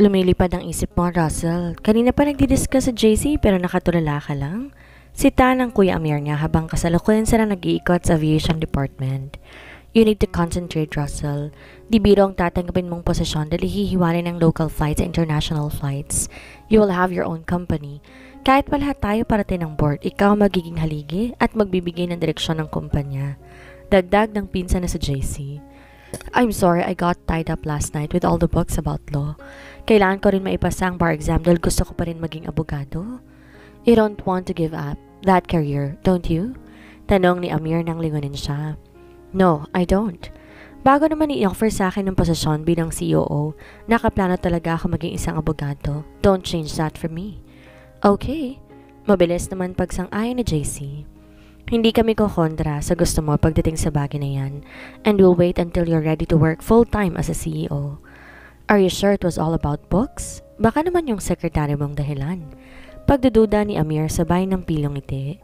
Lumilipad ang isip mo, Russell. Kanina pa nagdi-discuss sa JC pero nakatulala ka lang. Sita ng Kuya Amir niya habang kasalukuyan sila nag-iikot sa aviation department. You need to concentrate, Russell. Di biro ang tatanggapin mong posisyon dahil hihiwalay ng local flights sa international flights. You will have your own company. Kahit pa lahat tayo parating ng board, ikaw magiging haligi at magbibigay ng direksyon ng kumpanya. Dagdag ng pinsan na sa JC. I'm sorry I got tied up last night with all the books about law. Kailangan ko rin maipasa ang bar exam dahil gusto ko pa rin maging abogado. You don't want to give up that career, don't you? Tanong ni Amir nang lingunin siya. No, I don't. Bago naman i-offer sa akin ng posisyon bilang COO, nakaplano talaga ako maging isang abogado. Don't change that for me. Okay. Mabilis naman pagsang-ayon ni JC. Hindi kami kokontra sa gusto mo pagdating sa bagay na yan, and we'll wait until you're ready to work full-time as a CEO. Are you sure it was all about books? Baka naman yung sekretary mong dahilan. Pagdududa ni Amir sabay ng pilong ngiti.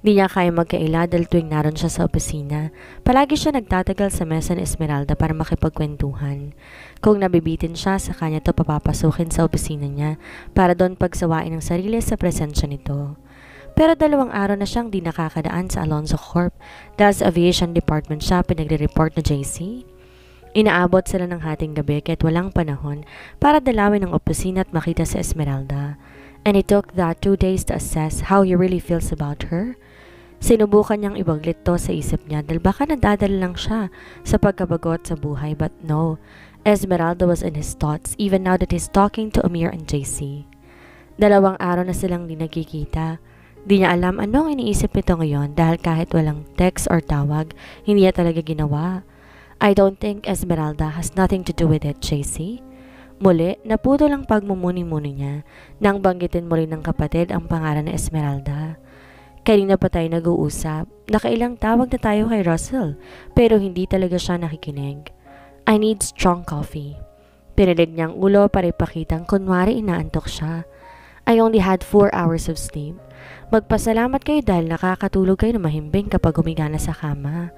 Di niya kaya magkaila dahil tuwing naroon siya sa opisina, palagi siya nagtatagal sa mesa ni Esmeralda para makipagkwentuhan. Kung nabibitin siya, sa kanya to papapasukin sa opisina niya para doon pagsawain ang sarili sa presensya nito. Pero 2 araw na siyang di nakakadaan sa Alonzo Corp dahil sa aviation department siya pinagre-report na JC. Inaabot sila ng hating gabi kahit walang panahon para dalawin ang opisina at makita si Esmeralda. And it took that 2 days to assess how he really feels about her. Sinubukan niyang ibaglit to sa isip niya dahil baka nadadala lang siya sa pagkabagot sa buhay, but no, Esmeralda was in his thoughts even now that he's talking to Amir and JC. 2 araw na silang di nagkikita. Di niya alam anong iniisip nito ngayon dahil kahit walang text or tawag, hindi niya talaga ginawa. I don't think Esmeralda has nothing to do with it, JC. Muli, naputo lang pagmumuni-muni niya nang banggitin muli ng kapatid ang pangalan ni Esmeralda. Kanina pa tayo nag-uusap, nakailang tawag na tayo kay Russell pero hindi talaga siya nakikinig. I need strong coffee. Pinilig niyang ulo para ipakitang kunwari inaantok siya. I only had 4 hours of sleep. Magpasalamat kayo dahil nakakatulog kayo na mahimbing kapag humiga na sa kama.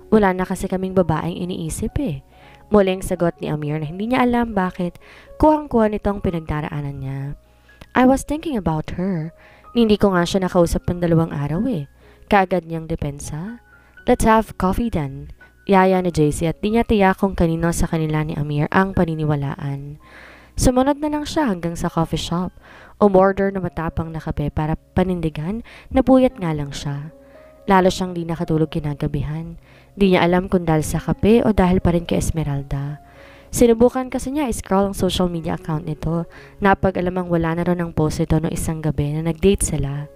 Wala na kasi kaming babaeng iniisip eh. Muling sagot ni Amir na hindi niya alam bakit kuhang-kuha nitong pinagdaraanan niya. I was thinking about her. Hindi ko nga siya nakausap ng 2 araw eh. Kaagad niyang depensa. Let's have coffee then. Yaya ni JC at di niya tiyak kung kanino sa kanila ni Amir ang paniniwalaan. Sumunod na lang siya hanggang sa coffee shop. Umorder na matapang na kape para panindigan na buyat nga lang siya. Lalo siyang di nakatulog kinagabihan. Di niya alam kung dahil sa kape o dahil pa rin kay Esmeralda. Sinubukan kasi niya i-scroll ang social media account nito. Napag-alamang wala na ron ang post ito noong isang gabi na nag-date sila.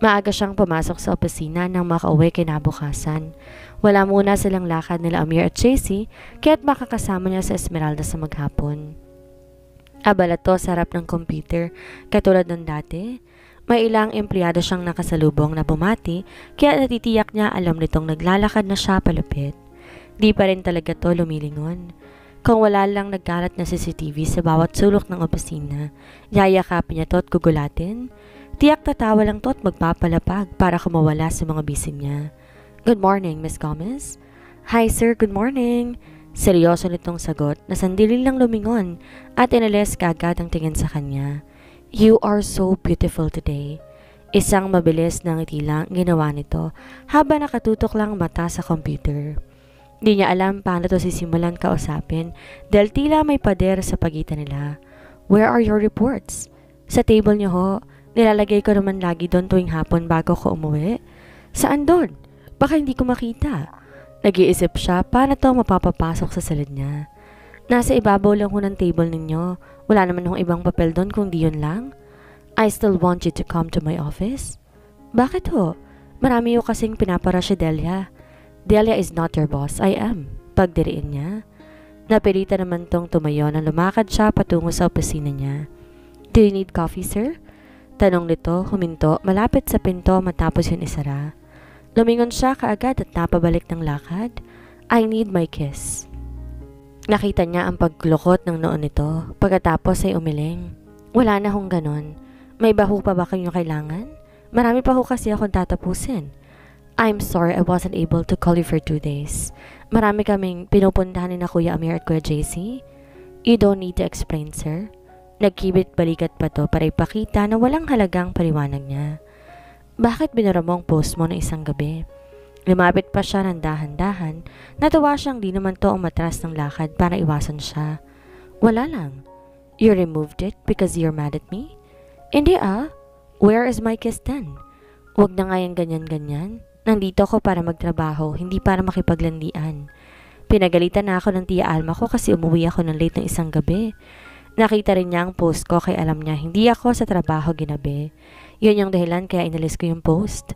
Maaga siyang pumasok sa opisina nang makauwi kinabukasan. Wala muna silang lakad nila Amir at JC kaya't makakasama niya sa Esmeralda sa maghapon. Abala to sa harap ng computer katulad ng dati. May ilang empleyado siyang nakasalubong na bumati kaya natitiyak niya alam nitong naglalakad na siya palapit. Di pa rin talaga to lumilingon. Kung wala lang nagkalat na CCTV sa bawat sulok ng opisina, yayakapin niya to at gugulatin. Tiyak tatawa lang to at magpapalapag para kumawala sa mga bisig niya. Good morning, Miss Gomez. Hi sir, good morning. Seryoso nitong sagot na sandali lang lumingon at inalis kagad ang tingin sa kanya. You are so beautiful today. Isang mabilis na ngiti lang ginawa nito habang nakatutok lang mata sa computer. Di niya alam paano to sisimulan kausapin dahil tila may pader sa pagitan nila. Where are your reports? Sa table niyo ho. Nilalagay ko naman lagi doon tuwing hapon bago ko umuwi. Saan doon? Baka hindi ko makita. Nag-iisip siya paano to mapapapasok sa silid niya. Nasa ibabaw lang ho ng table ninyo. Wala naman hong ibang papel doon kung di yun lang. I still want you to come to my office. Bakit ho? Marami ho kasing pinapara si Delia. Delia is not your boss, I am. Pagdiriin niya. Napilitan naman tong tumayo na lumakad siya patungo sa opisina niya. Do you need coffee, sir? Tanong nito, huminto, malapit sa pinto matapos yun isara. Lumingon siya kaagad at napabalik ng lakad. I need my kiss. Nakita niya ang paglukot ng noon nito. Pagkatapos ay umiling. Wala na hong ganon. May baho pa ba kayong kailangan? Marami pa ho kasi akong tatapusin. I'm sorry I wasn't able to call you for 2 days. Marami kaming pinupuntahan ni na Kuya Amir at Kuya JC. You don't need to explain, sir. Nagkibit balikat pa to para ipakita na walang halagang paliwanag niya. Bakit binura mo ang post mo ng isang gabi? Lumapit pa siya ng dahan-dahan. Natuwa siyang di naman to umatras ng lakad para iwasan siya. Wala lang. You removed it because you're mad at me? Hindi ah. Where is my kiss then? Huwag na nga yung ganyan-ganyan. Nandito ako para magtrabaho, hindi para makipaglandian. Pinagalitan na ako ng tiya Alma ko kasi umuwi ako ng late ng isang gabi. Nakita rin niya ang post ko kaya alam niya hindi ako sa trabaho ginabi. Yun yung dahilan kaya inalis ko yung post.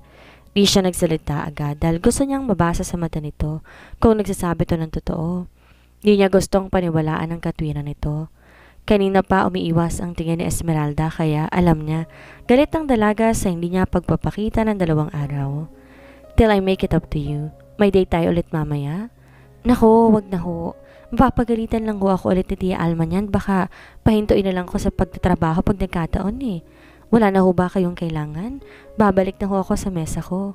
Di siya nagsalita agad dahil gusto niyang mabasa sa mata nito kung nagsasabi to ng totoo. Di niya gustong paniwalaan ang katwiran nito. Kanina pa umiiwas ang tingin ni Esmeralda kaya alam niya galit ang dalaga sa hindi niya pagpapakita ng 2 araw. Till I make it up to you. May date tayo ulit mamaya? Nako, wag na ho. Mapapagalitan lang ho ako ulit ni Tia Alma niyan. Baka pahintuin na lang ko sa pagtatrabaho pag nagkataon eh. Wala na ho ba kayong kailangan? Babalik na ho ako sa mesa ko.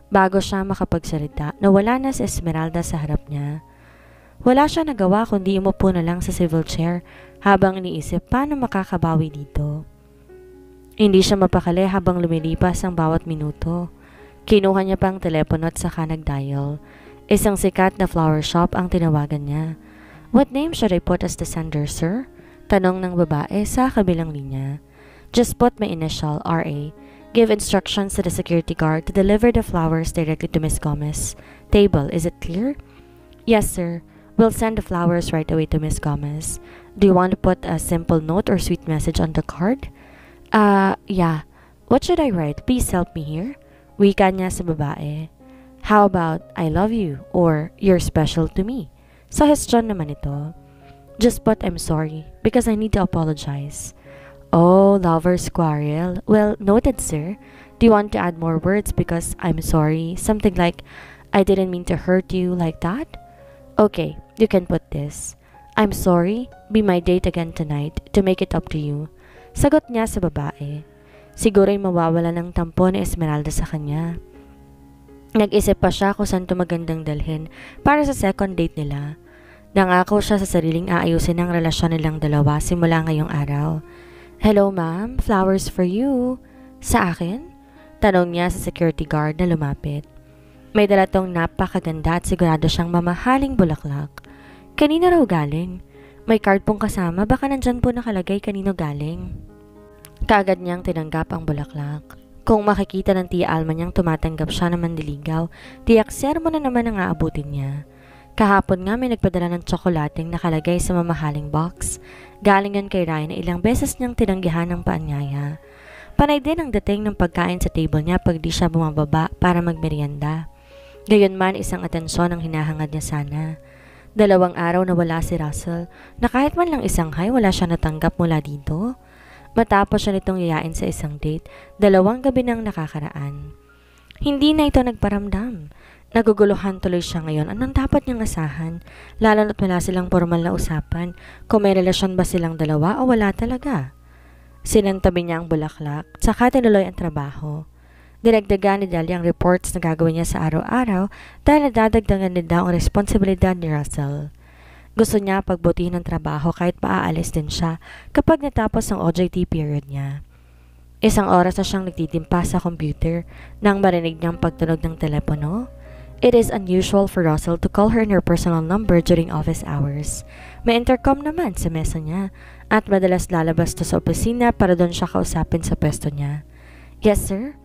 Bago siya makapagsalita, nawala na si Esmeralda sa harap niya. Wala siya nagawa kundi umupo na lang sa swivel chair habang iniisip paano makakabawi dito. Hindi siya mapakali habang lumilipas ang bawat minuto. Kinuha niya pang telepono at saka nag-dial. Isang sikat na flower shop ang tinawagan niya. What name should I put as the sender, sir? Tanong ng babae sa kabilang linya. Just put my initial, R.A. Give instructions to the security guard to deliver the flowers directly to Miss Gomez. Table, is it clear? Yes, sir. We'll send the flowers right away to Miss Gomez. Do you want to put a simple note or sweet message on the card? Yeah. What should I write? Please help me here. Wika niya sa babae. How about, I love you, or you're special to me? Suggestion naman ito. Just put I'm sorry, because I need to apologize. Oh, lover's quarrel. Well, noted, sir. Do you want to add more words because I'm sorry? Something like, I didn't mean to hurt you, like that? Okay, you can put this. I'm sorry, be my date again tonight to make it up to you. Sagot niya sa babae. Siguro'y mawawala ng tampo ni Esmeralda sa kanya. Nag-isip pa siya kung saan ito magandang dalhin para sa second date nila. Nangako siya sa sariling aayusin ang relasyon nilang dalawa simula ngayong araw. Hello ma'am, flowers for you. Sa akin? Tanong niya sa security guard na lumapit. May dala tong napakaganda at sigurado siyang mamahaling bulaklak. Kanina raw galing. May card pong kasama, baka nandyan po nakalagay kanino galing. Kaagad niyang tinanggap ang bulaklak. Kung makikita ng Tia Alma niyang tumatanggap siya ng mandiligaw, tiyak sermo na naman ang aabutin niya. Kahapon nga may nagpadala ng tsokolating nakalagay sa mamahaling box. Galing yun kay Ryan na ilang beses niyang tinanggihan ng paanyaya. Panay din ang dating ng pagkain sa table niya pag di siya bumababa para magmerienda. Gayunman isang atensyon ang hinahangad niya sana. 2 araw na wala si Russell na kahit man lang isang hi wala siya natanggap mula dito. Matapos siya nitong yayain sa isang date, 2 gabi nang nakakaraan. Hindi na ito nagparamdam. Naguguluhan tuloy siya ngayon. Anong dapat niyang asahan? Lalo na't wala silang formal na usapan kung may relasyon ba silang dalawa o wala talaga. Sinantabi niya ang bulaklak, tsaka tinuloy ang trabaho. Dinagdagan ni Dahlia ang reports na gagawin niya sa araw-araw dahil nadadagdagan din daw ang responsibilidad ni Russell. Gusto niya pagbutihin ng trabaho kahit maaalis din siya kapag natapos ang OJT period niya. 1 oras na siyang nagtitimpa sa computer nang marinig niyang pagtunog ng telepono. It is unusual for Russell to call her in her personal number during office hours. May intercom naman sa mesa niya at madalas lalabas to sa opisina para doon siya kausapin sa pwesto niya. Yes, sir?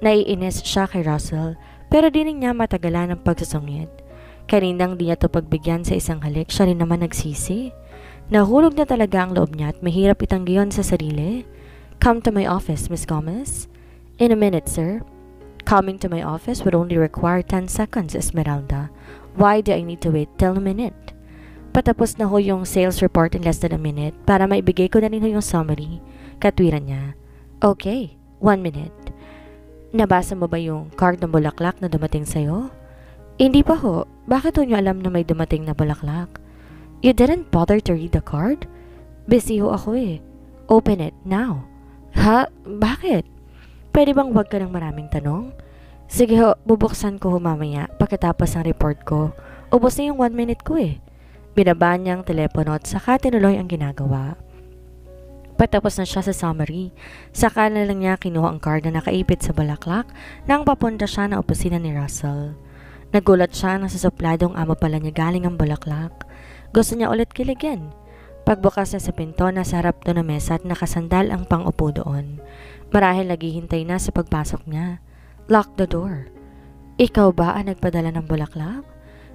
Naiinis siya kay Russell pero di rin niya matagalan ang pagsusungit. Kaninang di niya to pagbigyan sa isang halik, siya rin naman nagsisi. Nahulog na talaga ang loob niya at mahirap itanggiyon sa sarili. Come to my office, Miss Gomez. In a minute, sir. Coming to my office would only require 10 seconds, Esmeralda. Why do I need to wait till a minute? Patapos na ho yung sales report in less than a minute para maibigay ko na rin ho yung summary. Katwiran niya. Okay, 1 minute. Nabasa mo ba yung card ng bulaklak na dumating sa'yo? Hindi pa ho. Bakit ho niyo alam na may dumating na bulaklak? You didn't bother to read the card? Busy ho ako eh. Open it now. Ha? Bakit? Pwede bang wag ka ng maraming tanong? Sige ho, bubuksan ko ho mamaya pagkatapos ng report ko. Ubos na yung 1 minute ko eh. Binaba niya ang telepono at saka tinuloy ang ginagawa. Patapos na siya sa summary, saka na lang niya kinuha ang card na nakaipit sa bulaklak nang papunta siya ng opisina ni Russell. Nagulat siya na sa supladong amo pala niya galing ang bulaklak. Gusto niya ulit kiligin. Pagbukas niya sa pinto, nasa harap doon na mesa at nakasandal ang pang-upo doon. Marahil naghihintay na sa pagpasok niya. Lock the door. Ikaw ba ang nagpadala ng bulaklak?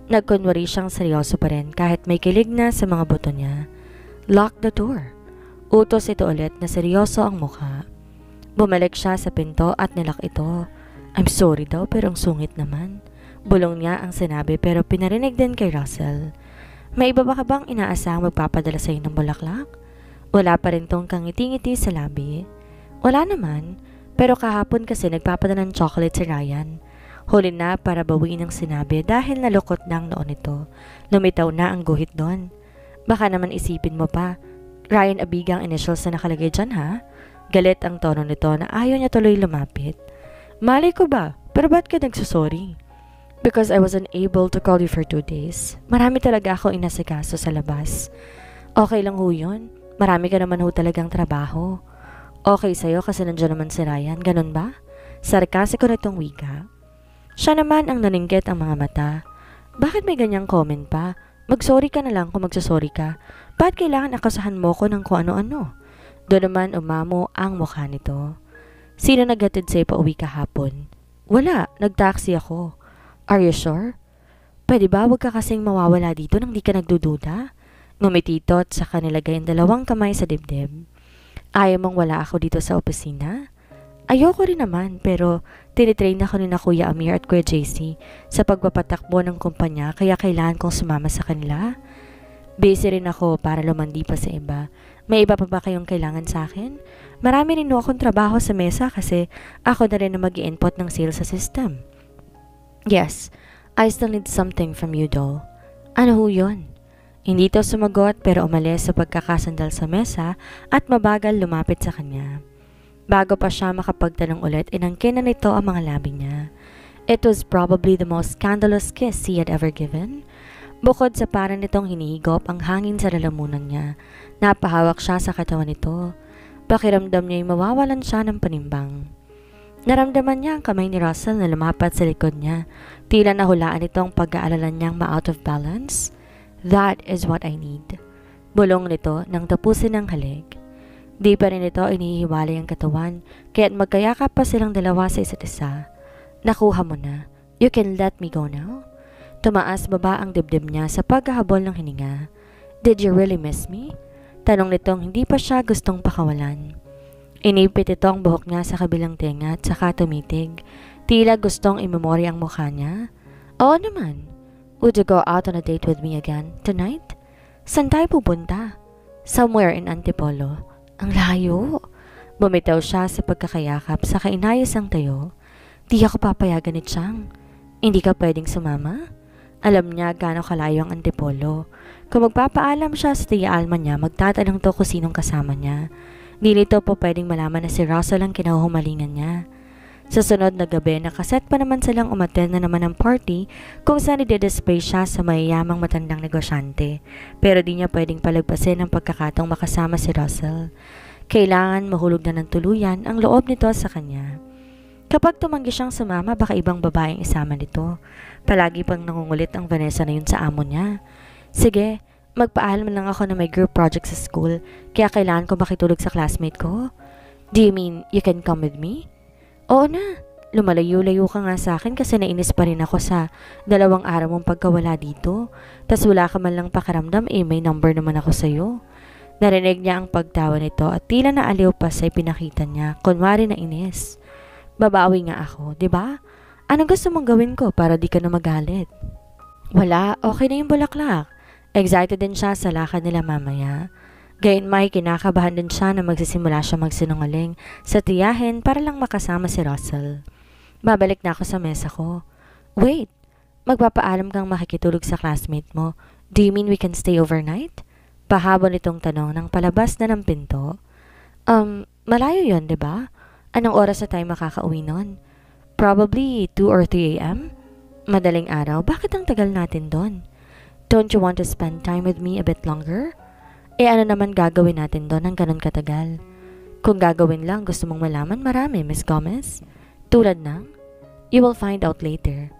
Nagkunwari siyang seryoso pa rin kahit may kilig na sa mga buto niya. Lock the door. Utos ito ulit na seryoso ang mukha. Bumalik siya sa pinto at nilak ito. I'm sorry daw pero ang sungit naman. Bulong niya ang sinabi pero pinarinig din kay Russell. May iba ba ka bang inaasahang magpapadala sa iyo ng bulaklak? Wala pa rin tong kangiti-ngiti sa labi. Wala naman, pero kahapon kasi nagpapadala ng chocolate si Ryan. Huli na para bawiin ang sinabi dahil nalukot na ang noon ito. Lumitaw na ang guhit doon. Baka naman isipin mo pa, Ryan Abigang initials na nakalagay dyan ha? Galit ang tono nito na ayaw niya tuloy lumapit. Malay ko ba? Pero ba't ka nagsusorry? Because I wasn't able to call you for 2 days. Marami talaga ako inasikaso sa labas. Okay lang ho yun. Marami ka naman ho talagang trabaho. Okay sa'yo kasi nandiyan naman si Ryan, ganun ba? Sarkasiko na itong wika. Siya naman ang naninggit ang mga mata. Bakit may ganyang comment pa? Mag-sorry ka na lang kung magsasorry ka. Ba't kailangan akasahan mo ko ng kung ano-ano? Doon naman umamo ang mukha nito. Sino naghatid sa'yo pa uwi kahapon? Wala, nagtaxi ako. Are you sure? Pwede ba wag ka kasing mawawala dito nang di ka nagdududa? Ngumitito at saka nilagay ang 2 kamay sa dibdib. Ayaw mong wala ako dito sa opisina? Ayoko rin naman pero tinitrain ako ni na Kuya Amir at Kuya JC sa pagpapatakbo ng kumpanya kaya kailangan kong sumama sa kanila. Busy rin ako para lumandi pa sa iba. May iba pa ba kayong kailangan sa akin? Marami rin akong trabaho sa mesa kasi ako na rin na mag-i-input ng sales sa system. Yes, I still need something from you though. Ano ho yun? Hindi to sumagot pero umalis sa pagkakasandal sa mesa at mabagal lumapit sa kanya. Bago pa siya makapagtanong ulit, inangkin na nito ang mga labi niya. It was probably the most scandalous kiss he had ever given. Bukod sa parang nitong hinihigop ang hangin sa lalamunan niya, napahawak siya sa katawan nito. Pakiramdam niya ay mawawalan siya ng panimbang. Naramdaman niya ang kamay ni Russell na lumapat sa likod niya. Tila nahulaan itong pag-aalala niyang ma-out of balance. That is what I need. Bulong nito nang tapusin ang halik. Di pa rin ito inihiwalay ang katawan, kaya't magkayakap pa silang dalawa sa isa't isa. Nakuha mo na. You can let me go now? Tumaas baba ang dibdib niya sa paghahabol ng hininga. Did you really miss me? Tanong nitong hindi pa siya gustong pakawalan. Inipit ito ang buhok niya sa kabilang tenga at saka tumitig. Tila gustong imemorya ang mukha niya. Oo naman. Would you go out on a date with me again tonight? Saan tayo pupunta? Somewhere in Antipolo. Ang layo. Bumitaw siya sa pagkakayakap sa kainayos ang tayo. Di ako papayagan ni Chang. Hindi ka pwedeng sumama? Alam niya gaano kalayo ang Antipolo. Kung magpapaalam siya sa tiya Alma niya, magtatanong to kung sinong kasama niya. Di nito po pwedeng malaman na si Russell ang kinahumalingan niya. Sa sunod na gabi, nakaset pa naman silang umattend na naman ng party kung saan i-display siya sa mayayamang matandang negosyante. Pero di niya pwedeng palagpasin ang pagkakataong makasama si Russell. Kailangan mahulog na ng tuluyan ang loob nito sa kanya. Kapag tumanggi siyang sumama, baka ibang babaeng isama nito. Palagi pang nangungulit ang Vanessa na yun sa amo niya. Sige, magpaalam lang ako na may group project sa school, kaya kailangan ko makitulog sa classmate ko. Do you mean you can come with me? Oo na, lumalayo-layo ka nga sa akin kasi nainis pa rin ako sa 2 araw mong pagkawala dito. Tas wala ka man lang pakiramdam, may number naman ako sa'yo. Narinig niya ang pagtawa nito at tila naaliw pa sa pinakita niya, kunwari na inis. Babawi nga ako, di ba? Anong gusto mong gawin ko para di ka na magalit? Wala, okay na yung bulaklak. Excited din siya sa lakad nila mamaya. Gayon may kinakabahan din siya na magsisimula siya magsinungaling sa tiyahin para lang makasama si Russell. Babalik na ako sa mesa ko. Wait, magpapaalam kang makikitulog sa classmate mo. Do you mean we can stay overnight? Pahabol itong tanong nang palabas na ng pinto. Malayo yon, di ba? Anong oras na tayo makakauwi nun? Probably 2 or 3 a.m.? Madaling araw, bakit ang tagal natin doon? Don't you want to spend time with me a bit longer? Ano naman gagawin natin doon ng ganun katagal? Kung gagawin lang gusto mong malaman, marami, Miss Gomez. Tulad ng, you will find out later.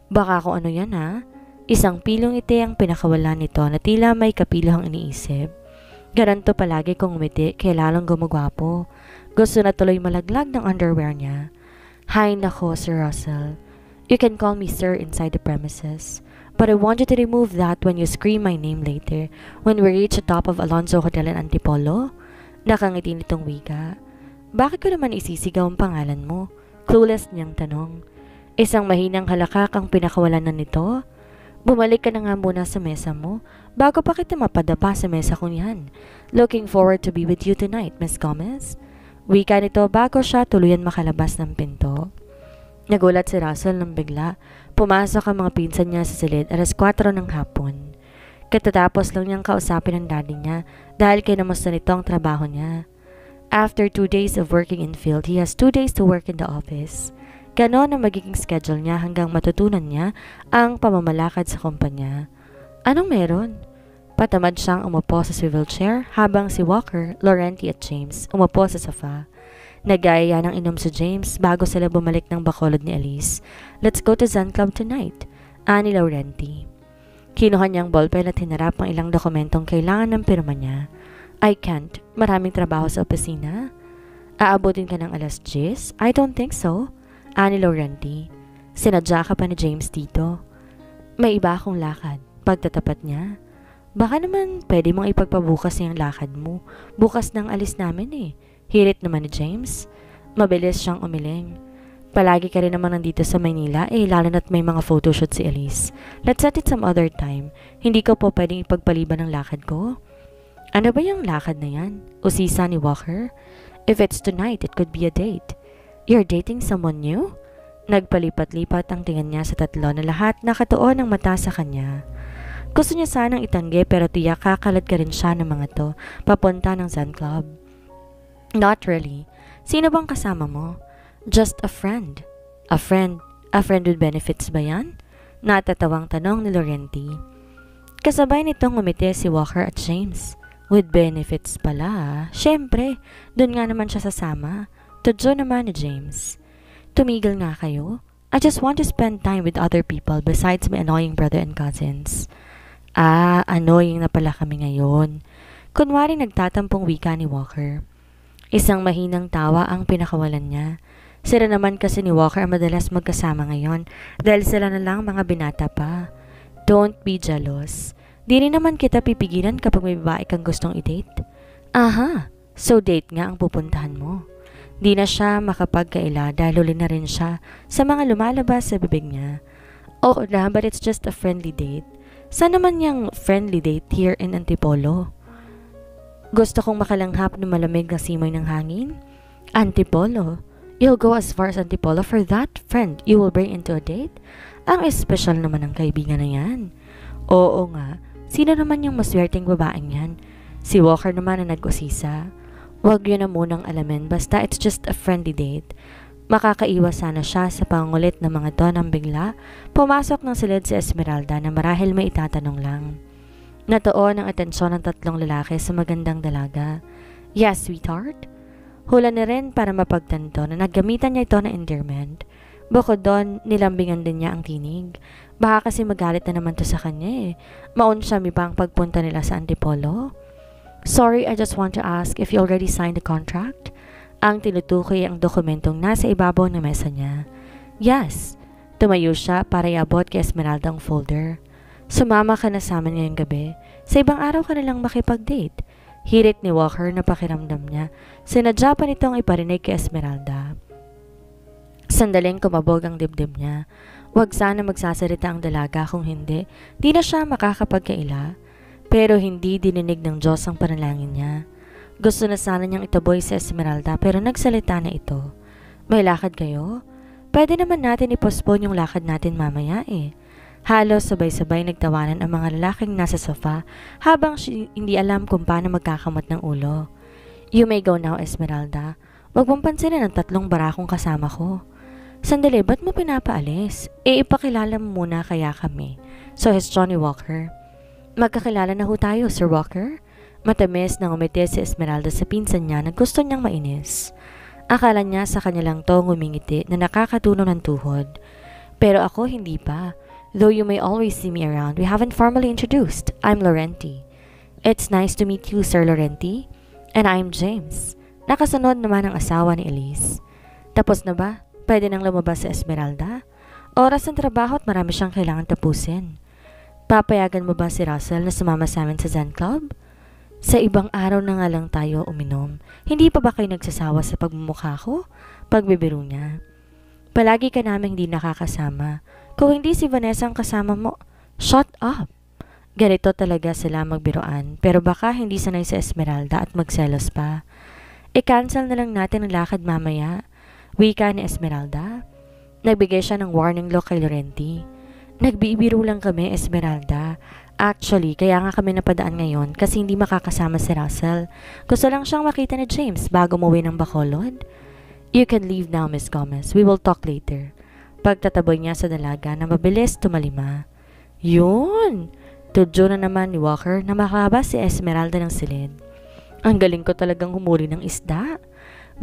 Baka kung ano yan ha? Isang pilong ngiti ang pinakawala nito na tila may kapiluhang iniisip. Ganito palagi kung umiti kaya lalong gumagwapo. Gusto na tuloy malaglag ng underwear niya. Hay nako, Sir Russell. You can call me sir inside the premises. But I want you to remove that when you scream my name later when we reach the top of Alonzo Hotel in Antipolo. Nakangiti nitong wika. Bakit ko naman isisigaw ang pangalan mo? Clueless niyang tanong. Isang mahinang halakak ang pinakawalan na nito. Bumalik ka na nga muna sa mesa mo bago pa kita mapadapa sa mesa kong yan. Looking forward to be with you tonight, Miss Gomez. Wika nito bago siya tuluyan makalabas ng pinto. Nagulat si Russell nang bigla. Pumasok ang mga pinsan niya sa silid alas 4 ng hapon. Katatapos lang niyang kausapin ang daddy niya dahil kinamusta nito ang trabaho niya. After 2 days of working in field, he has 2 days to work in the office. Ganon ang magiging schedule niya hanggang matutunan niya ang pamamalakad sa kumpanya. Anong meron? Patamad siyang umupo sa swivel chair habang si Walker, Laurenti at James umupo sa sofa. Nagaya ng inom si James bago sila bumalik ng bacolod ni Elise. Let's go to Zen Club tonight, ani Laurenti. Kinuha niyang ballpen at hinarap ang ilang dokumentong kailangan ng pirma niya. I can't. Maraming trabaho sa opisina. Aabutin ka ng alas 10? I don't think so. Ani Laurenti. Sinadya ka pa ni James dito. May iba akong lakad. Pagtatapat niya. Baka naman pwede mong ipagpabukas yung lakad mo. Bukas nang alis namin eh. Hirit naman ni James. Mabilis siyang umiling. Palagi ka rin naman nandito sa Maynila lalo na't may mga photoshoot si Elise. Let's set it some other time. Hindi ko po pwedeng ipagpaliban ng lakad ko. Ano ba yung lakad na yan? Usisa ni Walker? If it's tonight, it could be a date. You're dating someone new? Nagpalipat-lipat ang tingin niya sa tatlo na lahat nakatuon ng mata sa kanya. Gusto niya sanang itanggi pero tiyak kakalad ka rin siya ng mga to papunta ng Zen Club. Not really. Sino bang kasama mo? Just a friend. A friend with benefits ba yan? Natatawang tanong ni Laurenti. Kasabay nitong ngumiti si Walker at James. With benefits pala. Siyempre, dun nga naman siya sasama. Tudyo naman ni James. Tumigil nga kayo. I just want to spend time with other people besides my annoying brother and cousins. Annoying na pala kami ngayon. Kunwari nagtatampong wika ni Walker. Isang mahinang tawa ang pinakawalan niya. Sila naman kasi ni Walker madalas magkasama ngayon dahil sila na lang mga binata pa. Don't be jealous. Di rin naman kita pipigilan kapag may babae kang gustong i-date. Aha, so date nga ang pupuntahan mo. Di na siya makapagkaila dahil huli na rin siya sa mga lumalabas sa bibig niya. Oo na, but it's just a friendly date. Saan naman yung friendly date here in Antipolo? Gusto kong makalanghap ng malamig na simoy ng hangin? Antipolo? You'll go as far as Antipolo for that friend you will bring into a date? Ang espesyal naman ng kaibigan na yan. Oo nga, sino naman yung maswerteng babaeng yan? Si Walker naman na nag-usisa. Huwag yun na munang alamin, basta it's just a friendly date. Makakaiwas sana siya sa pangulit ng mga to nang bigla, pumasok ng silid si Esmeralda na marahil may itatanong lang. Natuon ang atensyon ng tatlong lalaki sa magandang dalaga. Yes, sweetheart? Hula ni rin para mapagtanto na naggamitan niya ito na endearment. Bukod doon, nilambingan din niya ang tinig. Baka kasi magalit na naman to sa kanya eh. Maun siya mi pa ang pagpunta nila sa Antipolo? Sorry, I just want to ask if you already signed the contract? Ang tinutukoy ang dokumentong nasa ibabaw ng mesa niya. Yes. Tumayo siya para iabot kay Esmeralda ang folder. Sumama ka na sa amin ngayong gabi. Sa ibang araw ka nilang makipag-date. Hirit ni Walker na pakiramdam niya. Sinadya pa nitong iparinig kay Esmeralda. Sandaling kumabog ang dibdib niya. Huwag sana magsasalita ang dalaga kung hindi. Di na siya makakapagkaila. Pero hindi dininig ng Diyos ang panalangin niya. Gusto na sana niyang itaboy si Esmeralda pero nagsalita na ito. May lakad kayo? Pwede naman natin ipostpone yung lakad natin mamaya eh. Halos sabay-sabay nagtawanan ang mga lalaking nasa sofa habang hindi alam kung paano magkakamot ng ulo. You may go now, Esmeralda. Huwag mong pansinin ang 3 barakong kasama ko. Sandali, ba't mo pinapaalis? Ipakilala mo muna kaya kami. So, he's Johnny Walker. Magkakilala na ho tayo, Sir Walker. Matamis na ngumiti si Esmeralda sa pinsan niya na gusto niyang mainis. Akala niya sa kanya lang to ngumingiti na nakakatunaw ng tuhod. Pero ako hindi pa. Though you may always see me around, we haven't formally introduced. I'm Laurenti. It's nice to meet you, Sir Laurenti. And I'm James. Nakasunod naman ang asawa ni Elise. Tapos na ba? Pwede nang lumabas si Esmeralda? Oras ng trabaho at marami siyang kailangan tapusin. Papayagan mo ba si Russell na sumama sa amin sa Zen Club? Sa ibang araw na nga lang tayo uminom. Hindi pa ba kayo nagsasawa sa pagmumukha ko? Pagbibiro niya. Palagi ka naming hindi nakakasama. Kung hindi si Vanessa ang kasama mo, shut up! Ganito talaga sila magbiroan, pero baka hindi sanay si Esmeralda at magselos pa. I-cancel na lang natin ang lakad mamaya. Wika ni Esmeralda. Nagbigay siya ng warning look kay Laurenti. Nagbibiro lang kami, Esmeralda. Actually, kaya nga kami napadaan ngayon kasi hindi makakasama si Russell. Gusto lang siyang makita ni James bago umuwi ng Bacolod. You can leave now, Miss Gomez. We will talk later. Pagtataboy niya sa dalaga na mabilis tumalima. Yun! Tudyo na naman ni Walker na makaba si Esmeralda ng silid. Ang galing ko talagang humuli ng isda.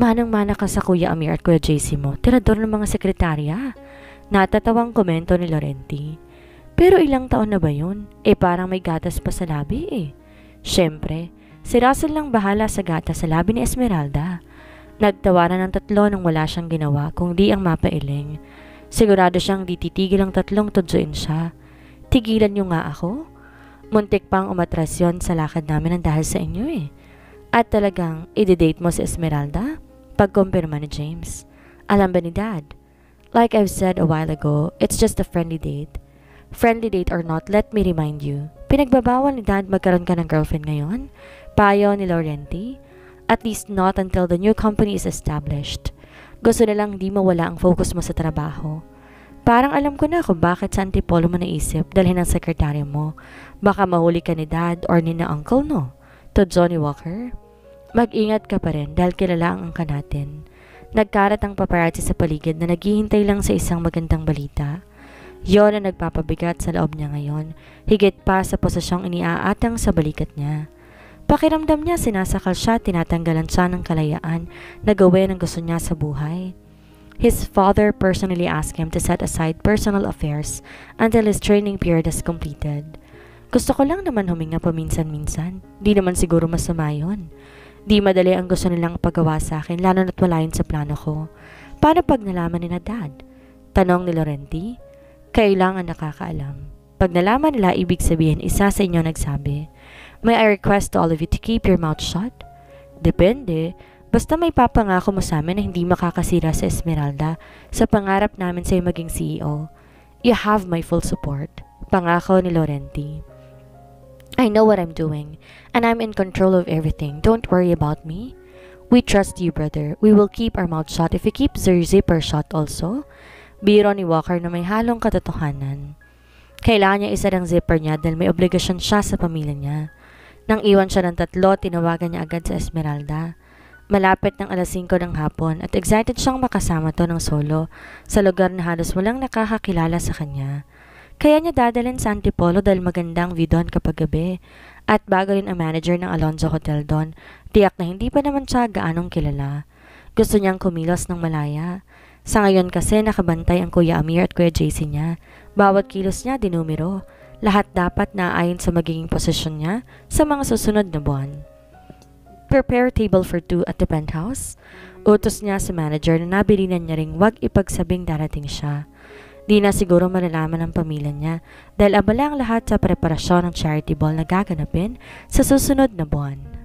Manang-mana ka sa Kuya Amir at Kuya JC mo. Tirador ng mga sekretarya. Natatawang komento ni Laurenti. Pero ilang taon na ba yun? Parang may gatas pa sa labi Siyempre, si Russell lang bahala sa gatas sa labi ni Esmeralda. Nagtawanan ng tatlo nang wala siyang ginawa kung di ang mapailing. Sigurado siyang di titigil ang tatlong tudyoin siya. Tigilan niyo nga ako? Muntik pang umatras yun sa lakad namin ng dahil sa inyo At talagang i-date mo si Esmeralda? Pagkumpirma ni James. Alam ba ni Dad? Like I've said a while ago, it's just a friendly date. Friendly date or not, let me remind you. Pinagbabawal ni Dad magkaroon ka ng girlfriend ngayon? Payo ni Laurenti? At least not until the new company is established. Gusto nilang di mawala ang focus mo sa trabaho. Parang alam ko na kung bakit sa antipolo mo naisip dalhin ang sekretaryo mo. Baka mahuli ka ni Dad or ni na uncle, no? To Johnny Walker. Mag-ingat ka pa rin dahil kilala ang angka natin. Nagkarat ang paparazzi sa paligid na naghihintay lang sa isang magandang balita. Yon ang nagpapabigat sa loob niya ngayon, higit pa sa posisyong iniaatang sa balikat niya. Pakiramdam niya sinasakal siya, tinatanggalan siya ng kalayaan na gawin ang gusto niya sa buhay. His father personally asked him to set aside personal affairs until his training period is completed. Gusto ko lang naman huminga paminsan-minsan. Di naman siguro masama yun. Di madali ang gusto nilang pagawa sa akin, lalo na't wala yun sa plano ko. Paano pag nalaman ni na Dad? Tanong ni Laurenti. Kailangan nakakaalam. Pag nalaman nila, ibig sabihin isa sa inyo nagsabi. May I request to all of you to keep your mouth shut? Depende. Basta may papangako mo sa amin na hindi makakasira sa Esmeralda sa pangarap namin sa'yo maging CEO. You have my full support. Pangako ni Laurenti. I know what I'm doing, and I'm in control of everything. Don't worry about me. We trust you, brother. We will keep our mouth shut if you keep your zipper shut also. Biro ni Walker na may halong katotohanan. Kailangan niya isa ng zipper niya dahil may obligasyon siya sa pamilya niya. Nang iwan siya ng tatlo, tinawagan niya agad sa Esmeralda. Malapit ng alas 5 ng hapon at excited siyang makasama to ng solo sa lugar na halos walang nakakakilala sa kanya. Kaya niya dadalhin sa Antipolo dahil magandang view doon kapag gabi. At bago rin ang manager ng Alonzo Hotel doon, tiyak na hindi pa naman siya gaanong kilala. Gusto niyang kumilos ng malaya. Sa ngayon kasi nakabantay ang Kuya Amir at Kuya JC niya. Bawat kilos niya dinumero. Lahat dapat naayon sa magiging posisyon niya sa mga susunod na buwan. Prepare table for 2 at the penthouse. Utos niya sa manager na nabilinan niya ring wag ipagsabing darating siya. Di na siguro malalaman ng pamilya niya dahil abala ang lahat sa preparasyon ng charity ball na gaganapin sa susunod na buwan.